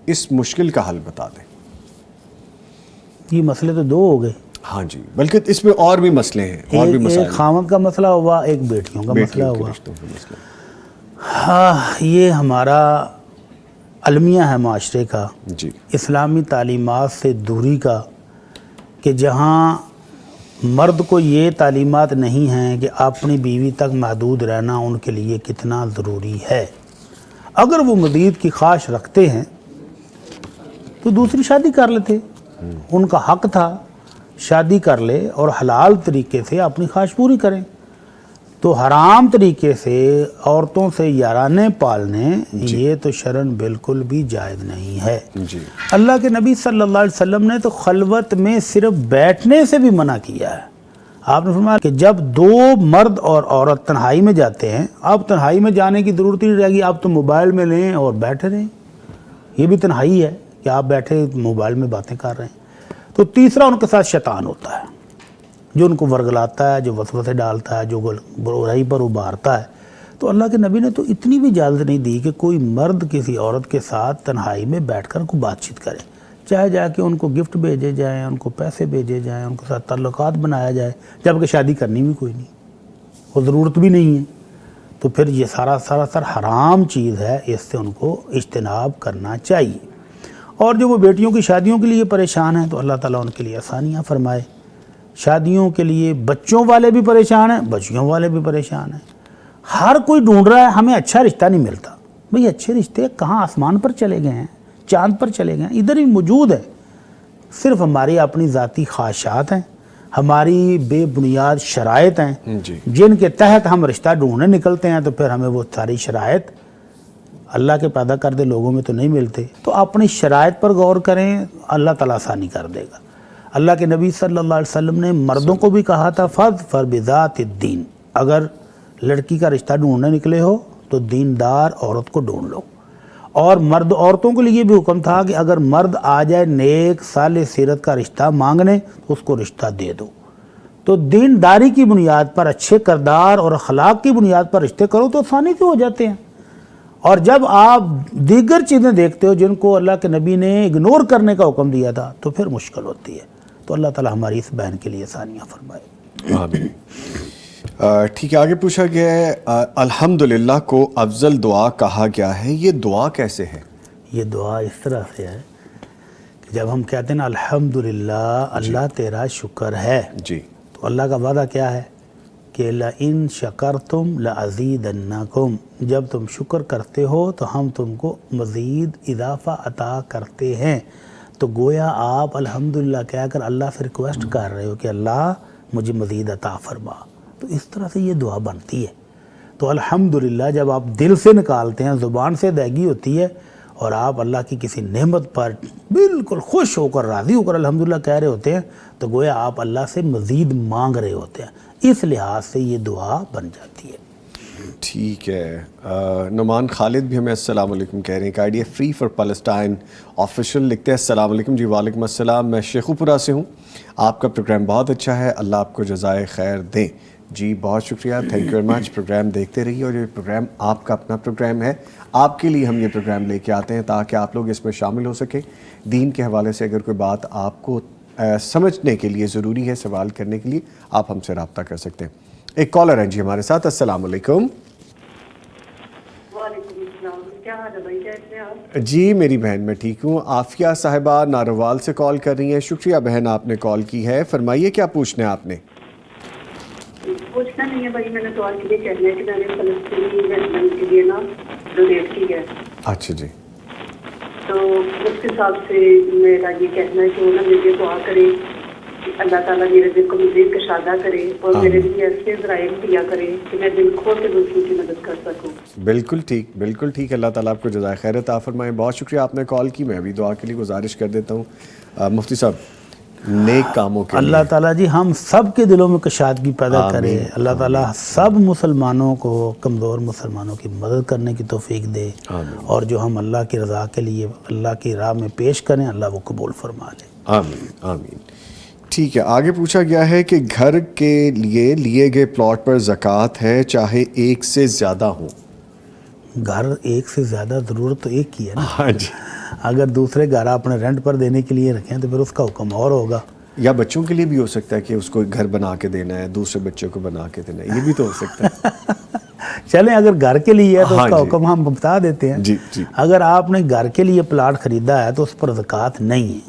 اس مشکل کا حل بتا دیں۔ یہ مسئلے تو دو ہو گئے۔ ہاں جی، بلکہ اس میں اور بھی مسئلے ہیں، اور بھی مسائل، ایک خاوند کا مسئلہ ہوا، ایک بیٹیوں کا مسئلہ بیٹیوں کے ہوا۔ رشتوں کا مسئلہ۔ ہاں، یہ ہمارا المیہ ہے معاشرے کا، جی، اسلامی تعلیمات سے دوری کا، کہ جہاں مرد کو یہ تعلیمات نہیں ہیں کہ اپنی بیوی تک محدود رہنا ان کے لیے کتنا ضروری ہے۔ اگر وہ مزید کی خواہش رکھتے ہیں تو دوسری شادی کر لیتے، ان کا حق تھا، شادی کر لے اور حلال طریقے سے اپنی خواہش پوری کریں۔ تو حرام طریقے سے عورتوں سے یارانے پالنے یہ تو شرعاً بالکل بھی جائز نہیں ہے۔ جی، اللہ کے نبی صلی اللہ علیہ وسلم نے تو خلوت میں صرف بیٹھنے سے بھی منع کیا ہے۔ آپ نے فرمایا کہ جب دو مرد اور عورت تنہائی میں جاتے ہیں، اب تنہائی میں جانے کی ضرورت ہی نہیں رہے گی، آپ تو موبائل میں لیں اور بیٹھے رہیں، یہ بھی تنہائی ہے کہ آپ بیٹھے موبائل میں باتیں کر رہے ہیں۔ تو تیسرا ان کے ساتھ شیطان ہوتا ہے جو ان کو ورگلاتا ہے، جو وسوسے ڈالتا ہے، جو برائی پر ابھارتا ہے۔ تو اللہ کے نبی نے تو اتنی بھی اجازت نہیں دی کہ کوئی مرد کسی عورت کے ساتھ تنہائی میں بیٹھ کر کوئی بات چیت کرے، چاہے جا کے ان کو گفٹ بھیجے جائیں، ان کو پیسے بھیجے جائیں، ان کے ساتھ تعلقات بنایا جائے، جبکہ شادی کرنی بھی کوئی نہیں، وہ ضرورت بھی نہیں ہے۔ تو پھر یہ سراسر حرام چیز ہے، اس سے ان کو اجتناب کرنا چاہیے۔ اور جو وہ بیٹیوں کی شادیوں کے لیے پریشان ہیں تو اللہ تعالیٰ ان کے لیے آسانیاں فرمائے۔ شادیوں کے لیے بچوں والے بھی پریشان ہیں، بچیوں والے بھی پریشان ہیں، ہر کوئی ڈھونڈ رہا ہے، ہمیں اچھا رشتہ نہیں ملتا، بھئی اچھے رشتے کہاں آسمان پر چلے گئے ہیں، چاند پر چلے گئے ہیں، ادھر ہی موجود ہے، صرف ہماری اپنی ذاتی خواہشات ہیں، ہماری بے بنیاد شرائط ہیں جی جن کے تحت ہم رشتہ ڈھونڈنے نکلتے ہیں، تو پھر ہمیں وہ ساری شرائط اللہ کے پیدا کردے لوگوں میں تو نہیں ملتے۔ تو اپنی شرائط پر غور کریں، اللہ تعالیٰ آسانی کر دے گا۔ اللہ کے نبی صلی اللہ علیہ وسلم نے مردوں کو بھی کہا تھا فَاظْفَرْ بِذَاتِ الدِّین، اگر لڑکی کا رشتہ ڈھونڈنے نکلے ہو تو دیندار عورت کو ڈھونڈ لو، اور مرد عورتوں کے لیے بھی حکم تھا کہ اگر مرد آ جائے نیک صالح سیرت کا رشتہ مانگنے تو اس کو رشتہ دے دو۔ تو دینداری کی بنیاد پر، اچھے کردار اور اخلاق کی بنیاد پر رشتے کرو تو آسانی سے ہو جاتے ہیں۔ اور جب آپ دیگر چیزیں دیکھتے ہو جن کو اللہ کے نبی نے اگنور کرنے کا حکم دیا تھا تو پھر مشکل ہوتی ہے۔ تو اللہ تعالیٰ ہماری اس بہن کے لیے آسانیاں فرمائے۔ آمین۔ ٹھیک ہے، آگے پوچھا گیا ہے الحمدللہ کو افضل دعا کہا گیا ہے، یہ دعا کیسے ہے؟ یہ دعا اس طرح سے ہے کہ جب ہم کہتے ہیں نا الحمدللہ، اللہ تیرا شکر ہے، جی تو اللہ کا وعدہ کیا ہے کہ لَإِن شَكَرْتُمْ لَأَزِيدَنَّكُمْ، جب تم شکر کرتے ہو تو ہم تم کو مزید اضافہ عطا کرتے ہیں۔ تو گویا آپ الحمدللہ کہہ کر اللہ سے ریکویسٹ کر رہے ہو کہ اللہ مجھے مزید عطا فرما۔ تو اس طرح سے یہ دعا بنتی ہے۔ تو الحمدللہ جب آپ دل سے نکالتے ہیں، زبان سے ادائیگی ہوتی ہے، اور آپ اللہ کی کسی نعمت پر بالکل خوش ہو کر راضی ہو کر الحمدللہ کہہ رہے ہوتے ہیں، تو گویا آپ اللہ سے مزید مانگ رہے ہوتے ہیں۔ اس لحاظ سے یہ دعا بن جاتی ہے۔ ٹھیک ہے۔ نعمان خالد بھی ہمیں السلام علیکم کہہ رہے ہیں کہ idea free for Palestine official لکھتے ہیں السلام علیکم۔ جی وعلیکم السلام، میں شیخو پورہ سے ہوں، آپ کا پروگرام بہت اچھا ہے، اللہ آپ کو جزائے خیر دیں۔ جی بہت شکریہ، thank you very much. Programme دیکھتے رہیے، اور یہ پروگرام آپ کا اپنا پروگرام ہے، آپ کے لیے ہم یہ پروگرام لے کے آتے ہیں تاکہ آپ لوگ اس میں شامل ہو سکیں۔ دین کے حوالے سے اگر کوئی بات آپ کو سمجھنے کے لیے ضروری ہے، سوال کرنے کے لیے، آپ ہم سے رابطہ کر سکتے ہیں۔ ایک کالر ہیں جی ہمارے ساتھ، السلام علیکم۔ وعلیکم السلام، کیا حال ہے بھائی، کیسے ہیں آپ؟ جی میری بہن میں ٹھیک ہوں۔ عافیہ صاحبہ ناروال سے کال کر رہی ہیں، شکریہ بہن آپ نے کال کی ہے، فرمائیے کیا پوچھنا ہے آپ نے؟ پوچھنا نہیں ہے بھائی، میں نے سوال کے لیے کہنا ہے کہ میں نے فلسطینی ریزیڈنٹ کے لیے نا ڈونیٹ کی ہے، اچھا جی، تو اس کے حساب سے میرا یہ کہنا ہے کہ وہ نا میرے دعا کرے کہ اللہ تعالیٰ میرے دل کو مزید کشادہ کرے، اور میرے لیے ایسے ذرائع دیا کرے کہ میں دل کھول کے دوسروں کی مدد کر سکوں۔ بالکل ٹھیک، بالکل ٹھیک، اللہ تعالیٰ آپ کو جزائے خیر عطا فرمائے۔ بہت شکریہ آپ نے کال کی، میں ابھی دعا کے لیے گزارش کر دیتا ہوں۔ مفتی صاحب نیک کاموں کے اللہ تعالیٰ جی ہم سب کے دلوں میں کشادگی پیدا کرے، اللہ تعالیٰ سب مسلمانوں کو، کمزور مسلمانوں کی مدد کرنے کی توفیق دے، اور جو ہم اللہ کی رضا کے لیے اللہ کی راہ میں پیش کریں اللہ وہ قبول فرما لے۔ آمین آمین۔ ٹھیک ہے، آگے پوچھا گیا ہے کہ گھر کے لیے لیے گئے پلاٹ پر زکوٰۃ ہے چاہے ایک سے زیادہ ہوں؟ گھر ایک سے زیادہ ضرورت تو ایک ہی ہے نا، ہاں جی، اگر دوسرے گھر اپنے رینٹ پر دینے کے لیے رکھیں تو پھر اس کا حکم اور ہوگا۔ یا بچوں کے لیے بھی ہو سکتا ہے کہ اس کو گھر بنا کے دینا ہے، دوسرے بچوں کو بنا کے دینا ہے، یہ بھی تو ہو سکتا ہے۔ چلیں اگر گھر کے لیے ہے تو اس کا حکم ہم بتا دیتے ہیں۔ جی جی، اگر آپ نے گھر کے لیے پلاٹ خریدا ہے تو اس پر زکوٰۃ نہیں ہے۔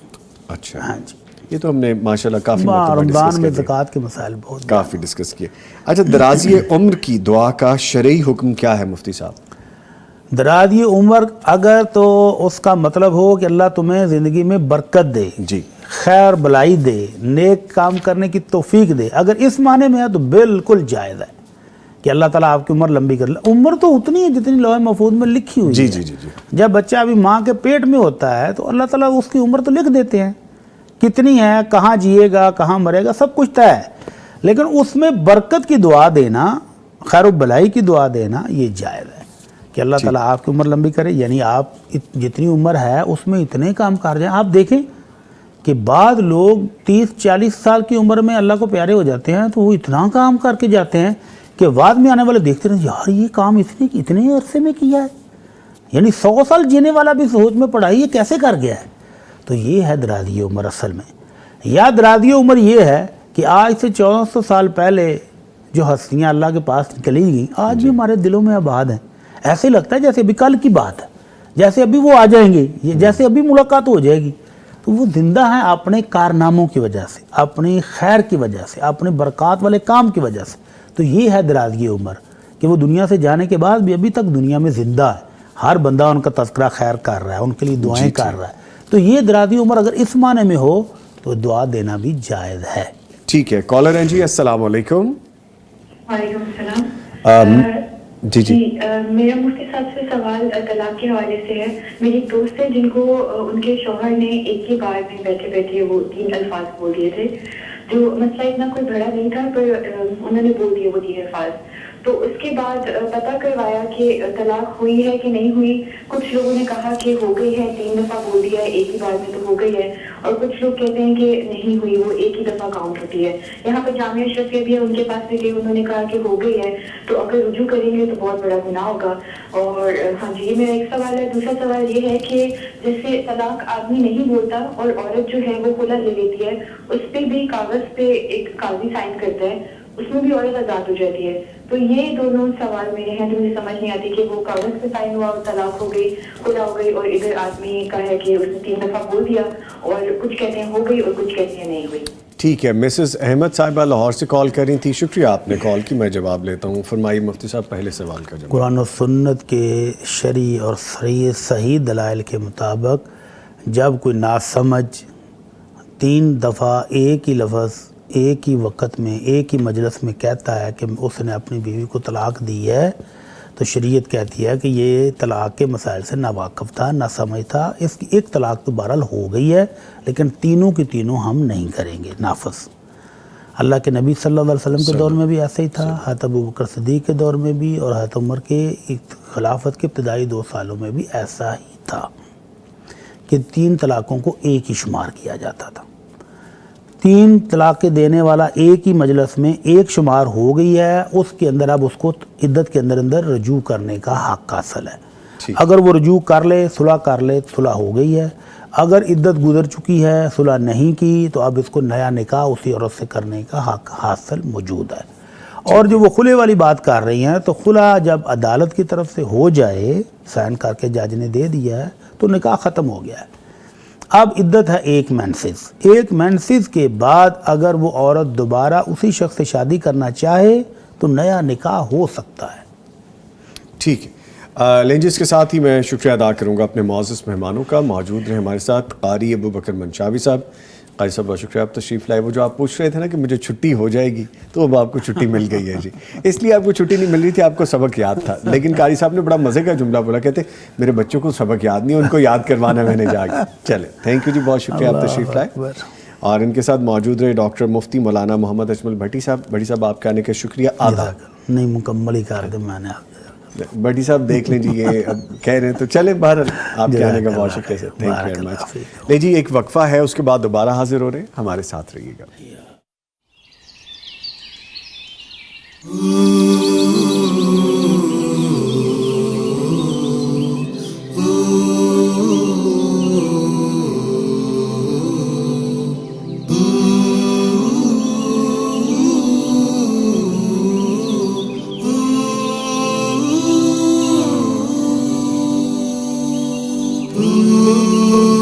اچھا، ہاں جی، یہ تو ہم نے ماشاءاللہ کافی رمضان میں زکوٰۃ کے مسائل بہت کافی ڈسکس کیے۔ اچھا، درازی عمر کی دعا کا شرعی حکم کیا ہے مفتی صاحب؟ درازی عمر اگر تو اس کا مطلب ہو کہ اللہ تمہیں زندگی میں برکت دے، جی، خیر بلائی دے، نیک کام کرنے کی توفیق دے، اگر اس معنی میں ہے تو بالکل جائز ہے کہ اللہ تعالیٰ آپ کی عمر لمبی کر لے۔ عمر تو اتنی ہے جتنی لوح محفوظ میں لکھی ہوئی جی ہے۔ جی جی جی، جب بچہ ابھی ماں کے پیٹ میں ہوتا ہے تو اللہ تعالیٰ اس کی عمر تو لکھ دیتے ہیں، کتنی ہے، کہاں جیے گا، کہاں مرے گا، سب کچھ طے ہے، لیکن اس میں برکت کی دعا دینا، خیر و بلائی کی دعا دینا یہ جائز ہے کہ اللہ تعالیٰ آپ کی عمر لمبی کرے، یعنی آپ جتنی عمر ہے اس میں اتنے کام کر جائیں۔ آپ دیکھیں کہ بعض لوگ 30-40 سال کی عمر میں اللہ کو پیارے ہو جاتے ہیں تو وہ اتنا کام کر کے جاتے ہیں کہ بعد میں آنے والے دیکھتے ہیں یار یہ کام اتنے عرصے میں کیا ہے، یعنی 100 سال جینے والا بھی سوچ میں پڑا یہ کیسے کر گیا ہے۔ تو یہ ہے درازی عمر اصل میں، یا درازی عمر یہ ہے کہ آج سے 1400 سال پہلے جو ہستیاں اللہ کے پاس چلی گئیں آج بھی ہمارے دلوں میں آباد ہیں، ایسے لگتا ہے جیسے ابھی کل کی بات ہے، جیسے ابھی وہ آ جائیں گے، جیسے ابھی ملاقات ہو جائے گی۔ تو وہ زندہ ہیں اپنے کارناموں کی وجہ سے، اپنی خیر کی وجہ سے، اپنے برکات والے کام کی وجہ سے۔ تو یہ ہے درازی عمر کہ وہ دنیا سے جانے کے بعد بھی ابھی تک دنیا میں زندہ ہے، ہر بندہ ان کا تذکرہ خیر کر رہا ہے، ان کے لیے دعائیں کر رہا ہے، تو یہ درازی عمر اگر اس معنی میں ہو تو دعا دینا بھی جائز ہے۔ ٹھیک ہے، کالر ہیں جی، السلام علیکم۔ وعلیکم السلام۔ جی میرا مفتی صاحب سے سوال طلاق کے حوالے سے ہے۔ میری ایک دوست ہے جن کو ان کے شوہر نے ایک ہی بار میں بیٹھے بیٹھے وہ 3 الفاظ بول دیے تھے، جو مسئلہ اتنا کوئی بڑا نہیں تھا، پر انہوں نے بول دیے وہ 3 الفاظ۔ تو اس کے بعد پتہ کروایا کہ طلاق ہوئی ہے کہ نہیں ہوئی۔ کچھ لوگوں نے کہا کہ ہو گئی ہے، 3 دفعہ بول دیا ہے ایک ہی بار میں تو ہو گئی ہے، اور کچھ لوگ کہتے ہیں کہ نہیں ہوئی، وہ ایک ہی دفعہ کاؤنٹ ہوتی ہے۔ یہاں پہ جامعہ اشرفیہ بھی ہے، ان کے پاس بھی گئے، انہوں نے کہا کہ ہو گئی ہے، تو اگر رجوع کریں گے تو بہت بڑا گناہ ہوگا۔ اور ہاں جی، یہ میرا ایک سوال ہے۔ دوسرا سوال یہ ہے کہ جیسے طلاق آدمی نہیں بولتا اور عورت جو ہے وہ خلا لے لیتی ہے، اس پہ بھی کاغذ پہ ایک قاضی سائن کرتا ہے، اس میں بھی عورت آزاد ہو جاتی ہے۔ تو یہ دونوں سوال میرے ہیں جو مجھے سمجھ نہیں آتی کہ وہ کاغذ پہ سائن ہوا اور طلاق ہو گئی، خلا ہو گئی، اور ادھر آدمی کا ہے کہ اس نے 3 دفعہ بول دیا، اور کچھ کہتے ہیں ہو گئی اور کچھ کہتے ہیں نہیں ہوئی۔ ٹھیک ہے، مسز احمد صاحبہ لاہور سے کال کر رہی تھی، شکریہ آپ نے کال کی، میں جواب لیتا ہوں۔ فرمائیے مفتی صاحب پہلے سوال کا جواب۔ قرآن و سنت کے شرعی اور صحیح دلائل کے مطابق جب کوئی ناسمجھ 3 دفعہ ایک ہی لفظ ایک ہی وقت میں ایک ہی مجلس میں کہتا ہے کہ اس نے اپنی بیوی کو طلاق دی ہے، تو شریعت کہتی ہے کہ یہ طلاق کے مسائل سے نہ واقف تھا، نہ سمجھ تھا، اس کی ایک طلاق تو بہرحال ہو گئی ہے، لیکن تینوں کی تینوں ہم نہیں کریں گے نافذ۔ اللہ کے نبی صلی اللہ علیہ وسلم کے دور میں بھی ایسا ہی تھا، حضرت ابوبکر صدیق کے دور میں بھی، اور حضرت عمر کے خلافت کے ابتدائی 2 سالوں میں بھی ایسا ہی تھا کہ 3 طلاقوں کو ایک ہی شمار کیا جاتا تھا۔ 3 طلاقیں دینے والا ایک ہی مجلس میں ایک شمار ہو گئی ہے، اس کے اندر اب اس کو عدت کے اندر رجوع کرنے کا حق حاصل ہے۔ اگر وہ رجوع کر لے، صلح کر لے، صلح ہو گئی ہے۔ اگر عدت گزر چکی ہے، صلح نہیں کی، تو اب اس کو نیا نکاح اسی عورت سے کرنے کا حق حاصل موجود ہے۔ اور جو وہ خلے والی بات کر رہی ہیں، تو خلا جب عدالت کی طرف سے ہو جائے، سائن کر کے جج نے دے دیا ہے، تو نکاح ختم ہو گیا ہے۔ اب عدت ہے 1 مینسز۔ 1 مینسز کے بعد اگر وہ عورت دوبارہ اسی شخص سے شادی کرنا چاہے تو نیا نکاح ہو سکتا ہے۔ ٹھیک ہے، لینجز کے ساتھ ہی میں شکریہ ادا کروں گا اپنے معزز مہمانوں کا، موجود رہے ہمارے ساتھ قاری ابوبکر منشاوی صاحب۔ قاری صاحب بہت شکریہ، آپ تشریف لائے۔ وہ جو آپ پوچھ رہے تھے نا کہ مجھے چھٹی ہو جائے گی، تو اب آپ کو چھٹی مل گئی ہے جی، اس لیے آپ کو چھٹی نہیں مل رہی تھی، آپ کو سبق یاد تھا، لیکن قاری صاحب نے بڑا مزے کا جملہ بولا، کہتے میرے بچوں کو سبق یاد نہیں، ان کو یاد کروانا میں نے جا کے۔ چلے، تھینک یو جی، بہت شکریہ آپ تشریف لائے۔ اور ان کے ساتھ موجود رہے ڈاکٹر مفتی مولانا محمد اجمل بھٹی صاحب۔ بھٹی صاحب آپ کے آنے کا شکریہ ادا۔ نہیں، مکمل ہی کر دیں میں نے۔ بھٹی صاحب دیکھ لیں جی، یہ اب کہہ رہے ہیں تو چلیں، بہرحال آپ کے آنے کا بہت شکریہ سر، تھینک یو ویری مچ۔ لے جی، ایک وقفہ ہے، اس کے بعد دوبارہ حاضر ہو رہے ہیں، ہمارے ساتھ رہیے گا۔ Ooh.